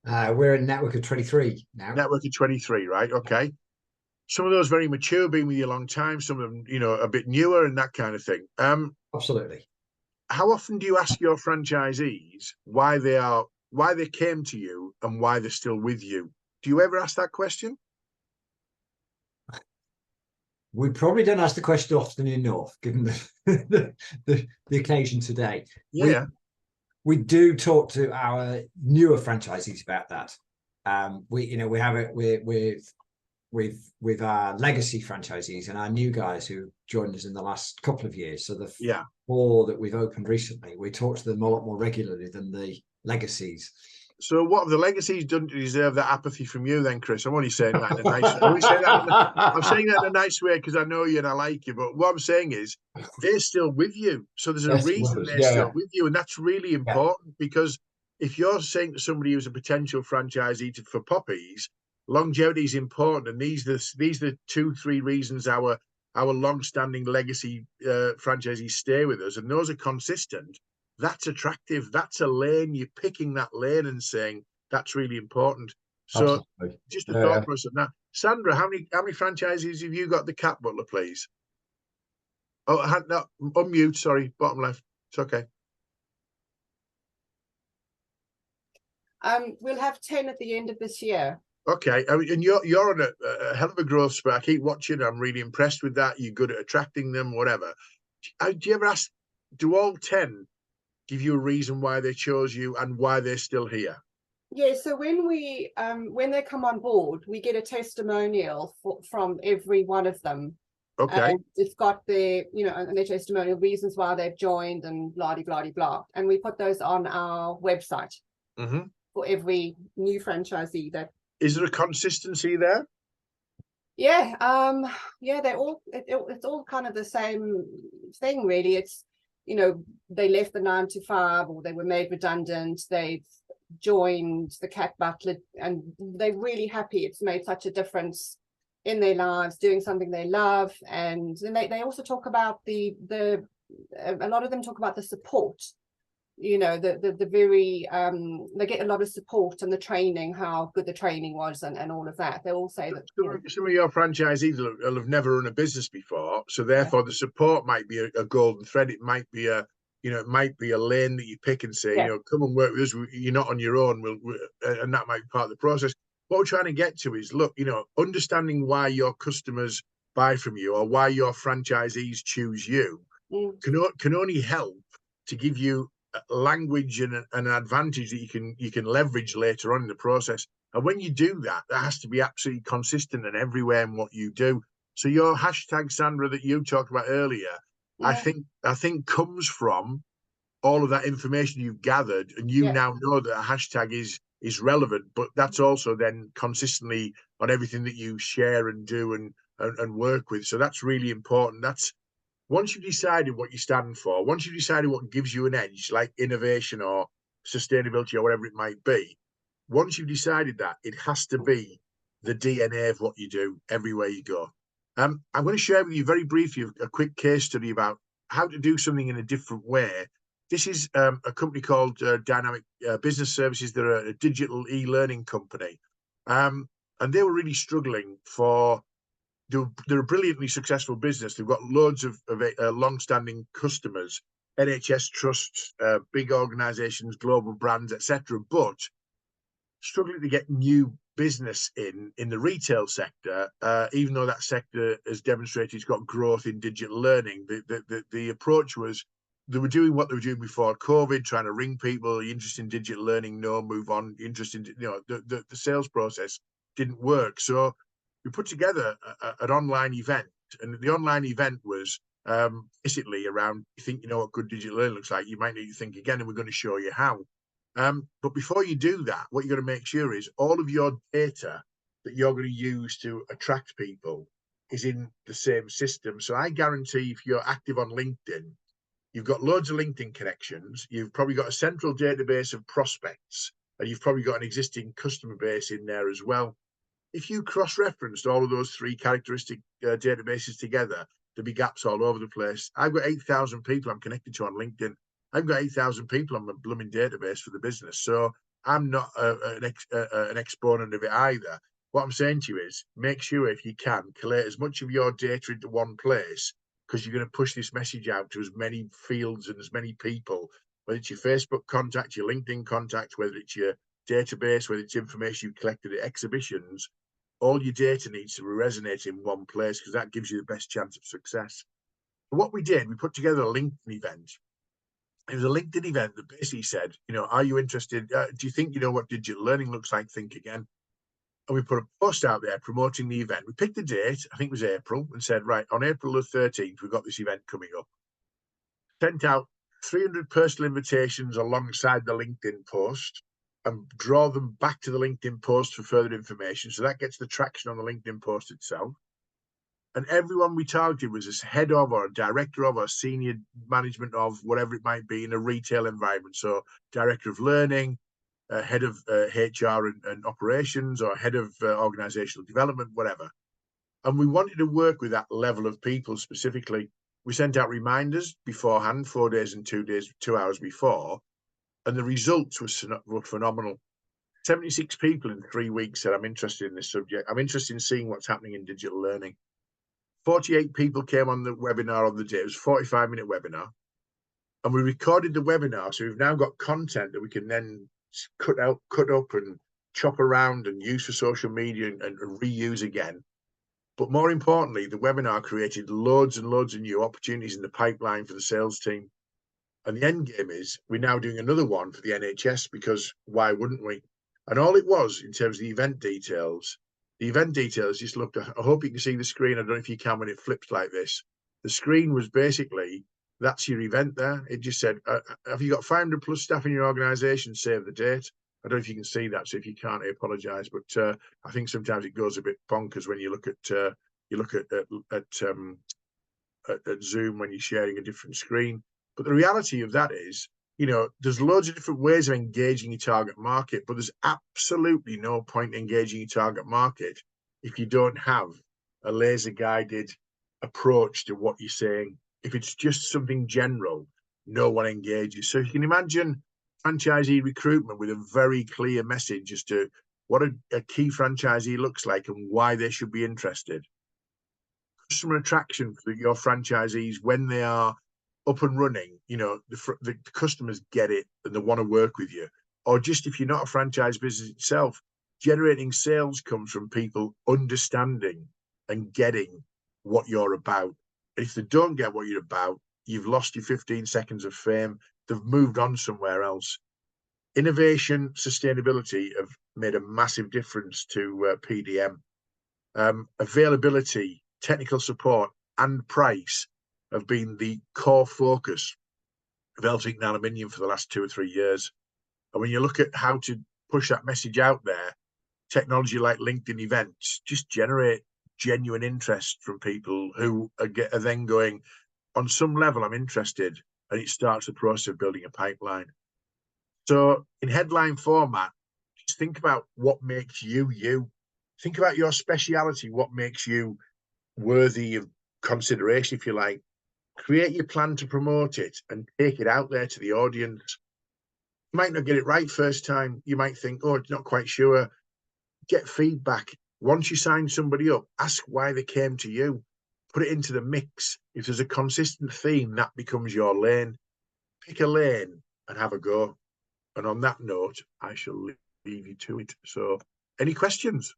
We're a network of 23 now. Network of 23, right? Okay. Some of those very mature, been with you a long time. Some of them, a bit newer and that kind of thing. Absolutely. How often do you ask your franchisees why they came to you and why they're still with you? Do you ever ask that question? We probably don't ask the question often enough, given the occasion today. Yeah. We do talk to our newer franchisees about that. We have it with our legacy franchisees and our new guys who joined us in the last couple of years. So the 4 that we've opened recently, we talk to them a lot more regularly than the legacies. So what have the legacies done to deserve that apathy from you then, Chris? I'm only saying that in a nice way. I'm saying that in a nice way because I know you and I like you. But what I'm saying is they're still with you. So there's a reason they're still with you. And that's really important because if you're saying to somebody who's a potential franchisee for Poppies, longevity is important. And these are the 2-3 reasons our long-standing legacy franchisees stay with us. And those are consistent. That's attractive. That's a lane. You're picking that lane and saying, That's really important. So Absolutely. just a Yeah. thought process now. Sandra, how many franchises have you got? The Cat Butler, please. Oh, I had no, unmute. Sorry, bottom left. It's okay. We'll have 10 at the end of this year. Okay, I mean, and you're on a hell of a growth spurt. I keep watching. I'm really impressed with that. You're good at attracting them, whatever. Do you ever ask? Do all 10 give you a reason why they chose you and why they're still here? Yeah, so when they come on board, we get a testimonial from every one of them. Okay. And it's got their, and their testimonial reasons why they've joined and blah, blah, blah, blah. And we put those on our website for every new franchisee that. Is there a consistency there? Yeah, they're all, it's all kind of the same thing, really. It's, they left the 9 to 5 or they were made redundant. They've joined the Cat Butler and they're really happy. It's made such a difference in their lives, doing something they love. And then they also talk about a lot of them talk about the support, the very they get a lot of support and the training, how good the training was and all of that. They all say that some of your franchisees will have never run a business before, so therefore the support might be a golden thread. It might be it might be a lane that you pick and say, come and work with us. You're not on your own. And that might be part of the process. What we're trying to get to is, look, understanding why your customers buy from you or why your franchisees choose you can only help to give you language and an advantage that you can leverage later on in the process. And when you do that, that has to be absolutely consistent and everywhere in what you do. So your hashtag, Sandra, that you talked about earlier, I think comes from all of that information you've gathered, and you now know that a hashtag is relevant, but that's also then consistently on everything that you share and do and work with. So that's really important. That's once you've decided what you stand for, once you've decided what gives you an edge, like innovation or sustainability or whatever it might be, once you've decided that, it has to be the DNA of what you do everywhere you go. I'm going to share with you very briefly a quick case study about how to do something in a different way. This is a company called Dynamic Business Services. They're a digital e-learning company. And they were really struggling they're a brilliantly successful business. They've got loads of long-standing customers, NHS trusts, big organizations, global brands, etc. But struggling to get new business in the retail sector, even though that sector has demonstrated it's got growth in digital learning. The approach was they were doing what they were doing before COVID, trying to ring people. Are you interested in digital learning? No, move on. Interested in, the sales process didn't work. So we put together an online event, and the online event was basically around, you think you know what good digital learning looks like, you might need to think again, and we're going to show you how. But before you do that, what you're going to make sure is all of your data that you're going to use to attract people is in the same system. So I guarantee if you're active on LinkedIn, you've got loads of LinkedIn connections, you've probably got a central database of prospects, and you've probably got an existing customer base in there as well. If you cross-referenced all of those 3 characteristic databases together, there'd be gaps all over the place. I've got 8,000 people I'm connected to on LinkedIn. I've got 8,000 people on my blooming database for the business. So I'm not an exponent of it either. What I'm saying to you is make sure, if you can, collate as much of your data into one place, because you're going to push this message out to as many fields and as many people, whether it's your Facebook contact, your LinkedIn contact, whether it's your database, whether it's information you've collected at exhibitions. All your data needs to resonate in one place, because that gives you the best chance of success. And what we did, we put together a LinkedIn event. It was a LinkedIn event that basically said, are you interested? Do you think you know what digital learning looks like? Think again. And we put a post out there promoting the event. We picked a date, I think it was April, and said, right, on April the 13th, we've got this event coming up. Sent out 300 personal invitations alongside the LinkedIn post, and draw them back to the LinkedIn post for further information. So that gets the traction on the LinkedIn post itself. And everyone we targeted was a head of or a director of or senior management of whatever it might be in a retail environment. So director of learning, head of HR and operations, or head of organizational development, whatever. And we wanted to work with that level of people specifically. We sent out reminders beforehand, 4 days and 2 days, 2 hours before. And the results were phenomenal. 76 people in 3 weeks said, I'm interested in this subject. I'm interested in seeing what's happening in digital learning. 48 people came on the webinar on the day. It was a 45-minute webinar. And we recorded the webinar. So we've now got content that we can then cut up and chop around and use for social media and reuse again. But more importantly, the webinar created loads and loads of new opportunities in the pipeline for the sales team. And the end game is we're now doing another one for the NHS, because why wouldn't we? And all it was in terms of the event details just looked, I hope you can see the screen. I don't know if you can when it flips like this. The screen was basically, that's your event there. It just said, have you got 500 plus staff in your organisation? Save the date. I don't know if you can see that. So if you can't, I apologise. But I think sometimes it goes a bit bonkers when you look at Zoom when you're sharing a different screen. But the reality of that is, you know, there's loads of different ways of engaging your target market, but there's absolutely no point engaging your target market if you don't have a laser guided approach to what you're saying. If it's just something general, no one engages. So you can imagine franchisee recruitment with a very clear message as to what a key franchisee looks like and why they should be interested. Customer attraction for your franchisees when they are up and running, you know, the customers get it and they want to work with you. Or just if you're not a franchise business itself, generating sales comes from people understanding and getting what you're about. And if they don't get what you're about, you've lost your 15 seconds of fame. They've moved on somewhere else. Innovation, sustainability have made a massive difference to PDM. Availability, technical support, and price have been the core focus of Eltic and Aluminium for the last 2 or 3 years. And when you look at how to push that message out there, technology like LinkedIn events just generate genuine interest from people who are then going, on some level, I'm interested, and it starts the process of building a pipeline. So in headline format, just think about what makes you, you. Think about your speciality, what makes you worthy of consideration, if you like. Create your plan to promote it and take it out there to the audience. You might not get it right first time. You might think, oh, it's not quite sure. Get feedback. Once you sign somebody up, ask why they came to you. Put it into the mix. If there's a consistent theme, that becomes your lane. Pick a lane and have a go. And on that note, I shall leave you to it. So, any questions?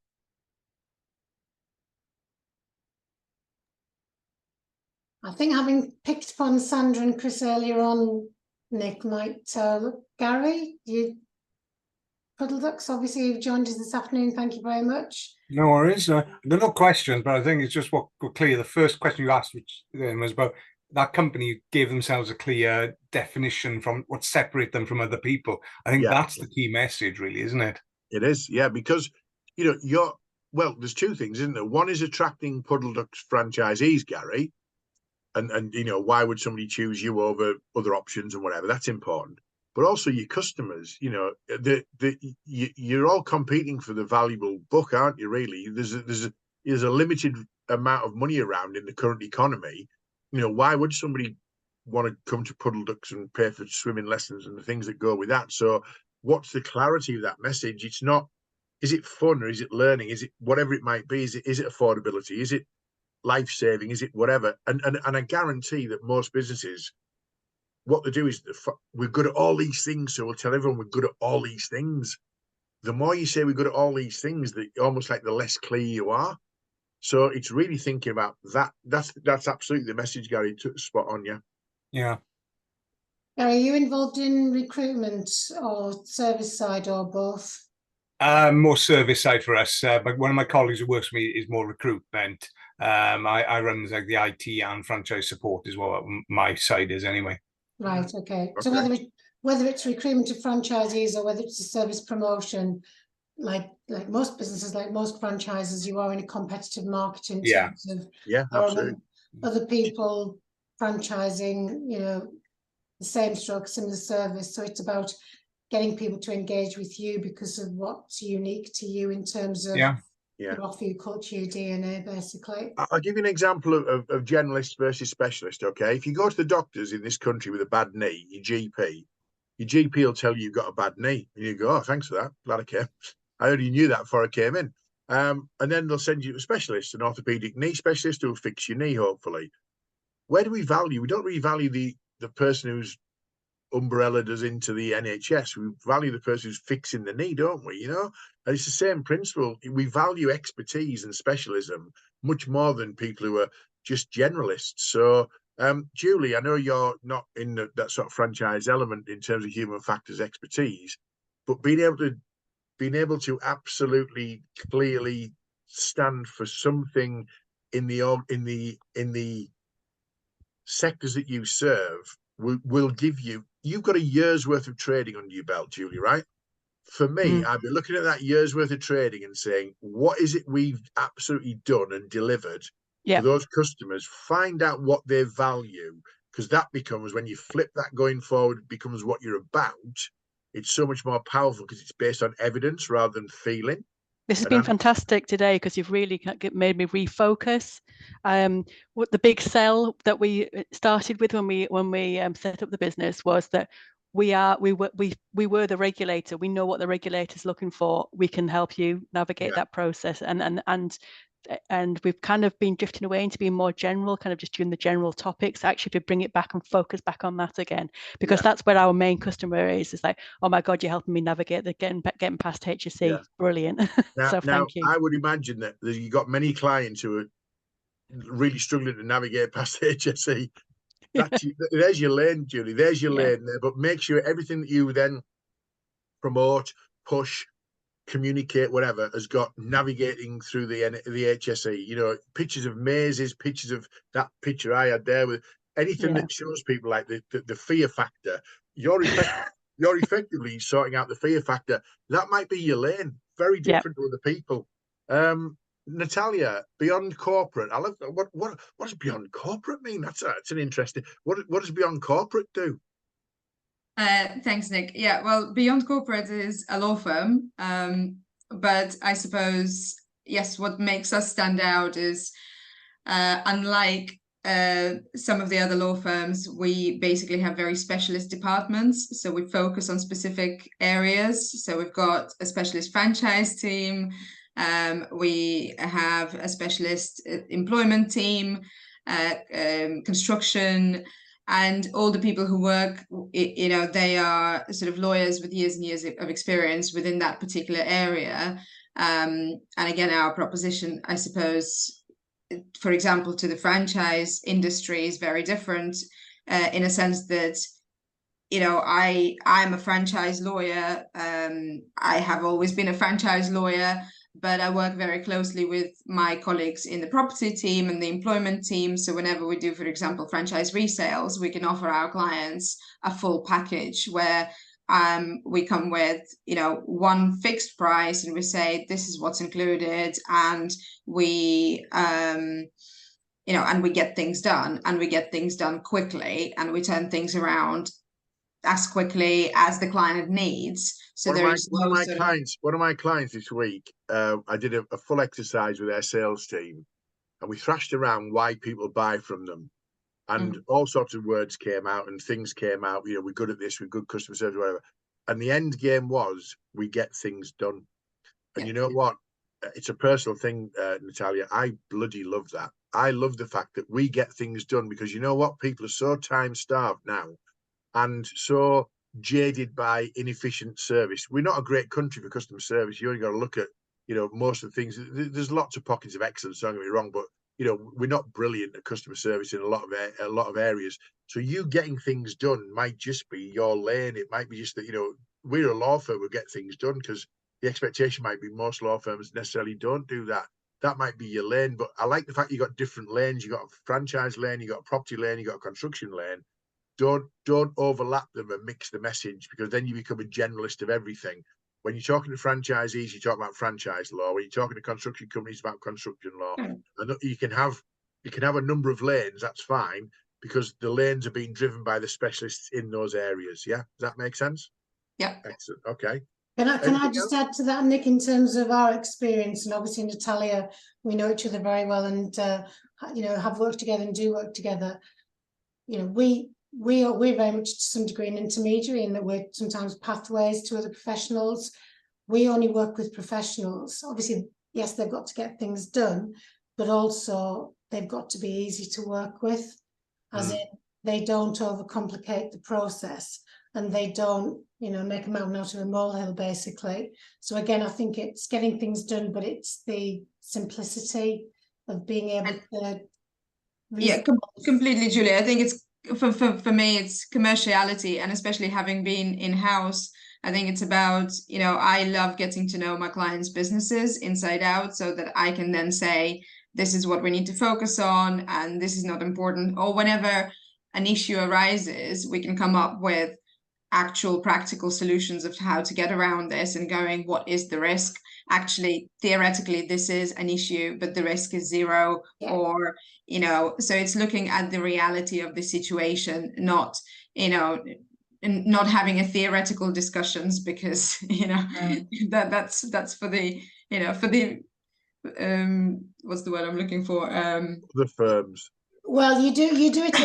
I think having picked upon Sandra and Chris earlier on, Nick, might Gary, you Puddle Ducks, obviously you've joined us this afternoon. Thank you very much. No worries. They're not questions, but I think it's just what clear. The first question you asked, which was about that company gave themselves a clear definition from what separate them from other people. I think that's the key message, really, isn't it? It is, yeah, because you know there's two things, isn't there? One is attracting Puddle Ducks franchisees, Gary, and you know, why would somebody choose you over other options and whatever? That's important. But also your customers, you know, you're all competing for the valuable book, aren't you? Really, there's a limited amount of money around in the current economy. You know, why would somebody want to come to Puddle Ducks and pay for swimming lessons and the things that go with that? So, what's the clarity of that message? It's not, is it fun or is it learning? Is it whatever it might be? Is it affordability? Is it life-saving? Is it whatever? And I guarantee that most businesses, what they do is we're good at all these things, so we'll tell everyone we're good at all these things. The more you say we're good at all these things, almost like the less clear you are. So it's really thinking about that. That's absolutely the message, Gary. Spot on, yeah. Yeah. Are you involved in recruitment or service side or both? More service side for us, but one of my colleagues who works for me is more recruitment. I run like the IT and franchise support is what my side is anyway. Right, okay. So whether it's recruitment of franchisees or whether it's a service promotion, like most businesses, like most franchises, you are in a competitive market in terms of absolutely. Other people franchising, you know, the same stroke, similar service. So it's about getting people to engage with you because of what's unique to you in terms of your offer, your culture, your DNA, basically. I'll give you an example of generalist versus specialist, okay? If you go to the doctors in this country with a bad knee, your GP, Your GP will tell you you've got a bad knee, and you go, "Oh, thanks for that. Glad I came. I already knew that before I came in." And then they'll send you to a specialist, an orthopedic knee specialist, who will fix your knee, hopefully. Where do we value? We don't really value the person who's umbrellaed us into the NHS. We value the person who's fixing the knee, don't we? You know, and it's the same principle. We value expertise and specialism much more than people who are just generalists. So, Julie, I know you're not in that sort of franchise element in terms of human factors expertise, but being able to absolutely clearly stand for something in the sectors that you serve will give you. You've got a year's worth of trading under your belt, Julie, right? For me, I'd be looking at that year's worth of trading and saying, what is it we've absolutely done and delivered for those customers? Find out what they value, because that becomes, when you flip that going forward, it becomes what you're about. It's so much more powerful because it's based on evidence rather than feeling. This has been fantastic today, because you've really made me refocus. What the big sell that we started with when we set up the business was that we were the regulator. We know what the regulator's looking for. We can help you navigate that process, and we've kind of been drifting away into being more general, kind of just doing the general topics. Actually, to bring it back and focus back on that again, because that's where our main customer is. It's like, oh my God, you're helping me navigate the getting past HSE. Brilliant. So thank you. I would imagine that you've got many clients who are really struggling to navigate past HSE. There's your lane, Julie. There's your lane there. But make sure everything that you then promote, push, communicate, whatever, has got navigating through the HSE. You know, pictures of mazes, pictures of that picture I had there, with anything that shows people like the fear factor. You're effectively sorting out the fear factor. That might be your lane. Very different to other people. Natalia, beyond corporate. I love what does beyond corporate mean? That's an interesting. What does beyond corporate do? Thanks, Nick. Yeah, well, Beyond Corporate is a law firm, but I suppose, yes, what makes us stand out is, unlike some of the other law firms, we basically have very specialist departments. So we focus on specific areas. So we've got a specialist franchise team. We have a specialist employment team, construction. And all the people who work, you know, they are sort of lawyers with years and years of experience within that particular area. And again, our proposition, I suppose, for example, to the franchise industry is very different in a sense that, you know, I'm a franchise lawyer. I have always been a franchise lawyer, but I work very closely with my colleagues in the property team and the employment team. So whenever we do, for example, franchise resales, we can offer our clients a full package where we come with, you know, one fixed price, and we say, this is what's included, and we, you know, and we get things done, and we get things done quickly, and we turn things around as quickly as the client needs. So one of my clients this week, I did a full exercise with their sales team, and we thrashed around why people buy from them, and all sorts of words came out and things came out. You know, we're good at this, we're good customer service, whatever. And the end game was, we get things done. And you know what? It's a personal thing, Natalia. I bloody love that. I love the fact that we get things done, because you know what? People are so time starved now, and so jaded by inefficient service. We're not a great country for customer service. You only got to look at, you know, most of the things. There's lots of pockets of excellence, don't get me wrong, but you know, we're not brilliant at customer service in a lot of areas. So you getting things done might just be your lane. It might be just that, you know, we're a law firm, we'll get things done, because the expectation might be most law firms necessarily don't do that. That might be your lane. But I like the fact you got different lanes. You got a franchise lane, you got a property lane, you got a construction lane. Don't overlap them and mix the message, because then you become a generalist of everything. When you're talking to franchisees, you talk about franchise law. When you're talking to construction companies, about construction law. And you can have a number of lanes. That's fine, because the lanes are being driven by the specialists in those areas. Yeah, does that make sense? Yeah. Excellent. Okay. Can I just add to that, Nick, in terms of our experience, and obviously Natalia, we know each other very well, and you know, have worked together and do work together. You know, we're very much to some degree an intermediary in that we're sometimes pathways to other professionals. We only work with professionals. Obviously, yes, they've got to get things done, but also they've got to be easy to work with, as in they don't overcomplicate the process and they don't, you know, make a mountain out of a molehill, basically. So again, I think it's getting things done, but it's the simplicity of being able to. Yeah, completely, Julie. I think it's for me, it's commerciality, and especially having been in-house, I think it's about, you know, I love getting to know my clients' businesses inside out so that I can then say, this is what we need to focus on, and this is not important. Or whenever an issue arises, we can come up with actual practical solutions of how to get around this and going, what is the risk? Actually, theoretically, this is an issue, but the risk is zero. Yeah. Or, you know, so it's looking at the reality of the situation, not, you know, not having a theoretical discussions, because, you know, that's for the, you know, for the what's the word I'm looking for? The firms. Well, you do it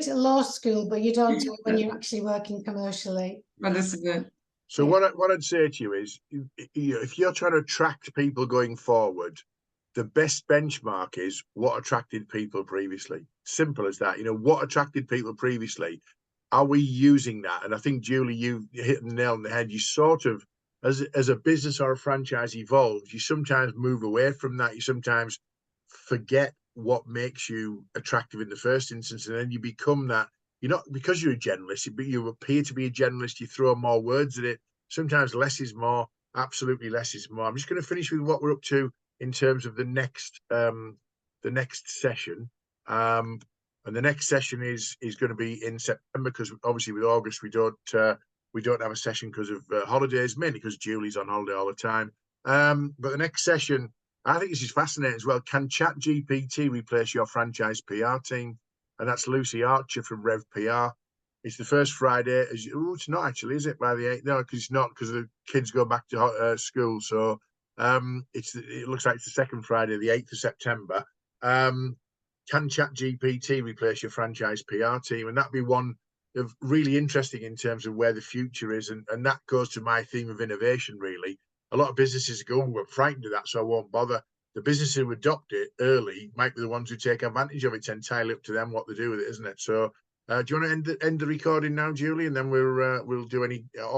at law school, but you don't do it when you're actually working commercially. But this is it. So Yeah. what I'd say to you is, if you're trying to attract people going forward, the best benchmark is what attracted people previously. Simple as that. You know, what attracted people previously? Are we using that? And I think, Julie, you hit the nail on the head. You sort of, as a business or a franchise evolves, you sometimes move away from that. You sometimes forget what makes you attractive in the first instance, and then you become that. You're not, because you're a generalist, but you appear to be a generalist. You throw more words at it. Sometimes less is more. Absolutely, less is more. I'm just going to finish with what we're up to in terms of the next session. And the next session is going to be in September, because obviously with August we don't have a session because of holidays, mainly because Julie's on holiday all the time. But the next session, I think this is fascinating as well. Can ChatGPT replace your franchise PR team? And that's Lucy Archer from Rev PR. It's the first Friday. It's not actually, is it? By the 8th? No, because it's not, because the kids go back to school. So it looks like it's the second Friday, the 8th of September. Can ChatGPT replace your franchise PR team? And that'd be one of really interesting in terms of where the future is. And that goes to my theme of innovation, really. A lot of businesses go, we're frightened of that, so I won't bother. The businesses who adopt it early might be the ones who take advantage of it. It's entirely up to them what they do with it, isn't it? So do you want to end the recording now, Julie, and then we'll do any off